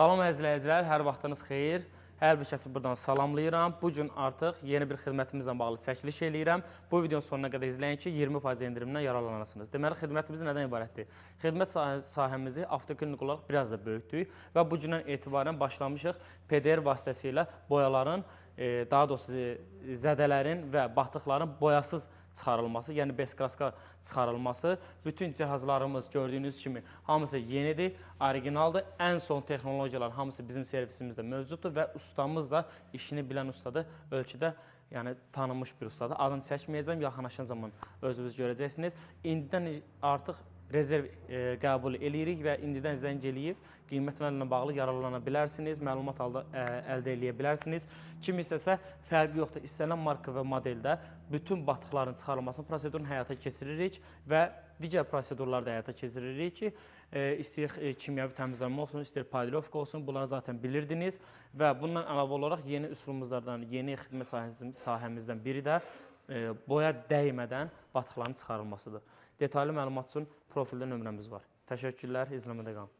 Salam əzizləyicilər, hər vaxtınız xeyir. Hər bir kəsi buradan salamlayıram. Bu gün artıq yeni bir xidmətimizlə bağlı çəkiliş eləyirəm. Bu videonun sonuna qədər izləyin ki, 20% endirimdən yararlanasınız. Deməli, xidmətimiz nədən ibarətdir? Xidmət sahəmizi avtoklinik olaraq biraz da böyütdük və bu gündən etibarən başlamışıq PDR vasitəsilə boyaların, daha doğrusu zədələrin və batıqların boyasız çıxarılması, yəni beskraska çıxarılması. Bütün cihazlarımız gördüyünüz kimi hamısı yenidir, orijinaldır. Ən son texnologiyalar hamısı bizim servisimizdə mövcuddur və ustamız da işini bilən ustadır. Ölkədə yəni tanınmış bir ustadır. Adını çəkməyəcəm, yaxınlaşan zaman özünüz görəcəksiniz. İndidən artıq rezerv qəbul eləyirik və indidən zəng eləyib qiymətlərlə bağlı yararlana bilərsiniz, məlumat əldə eləyə bilərsiniz. Kim istəsə fərqi yoxdur. İstənilən marka və modeldə bütün batıqların çıxarılmasının prosedurunu həyata keçiririk və digər prosedurları da həyata keçiririk ki, istəyir kimyəvi təmizlənmə olsun, istəyir polirovka olsun, bunları zaten bilirdiniz və bundan əlavə olaraq yeni üsulumuzlardan, yeni xidmət sahəmizdən biri də boya dəymədən batıqların çıxarılmasıdır. Detallı məlumat üçün profildə nömrəmiz var. Təşəkkürlər, izləmədə qalın.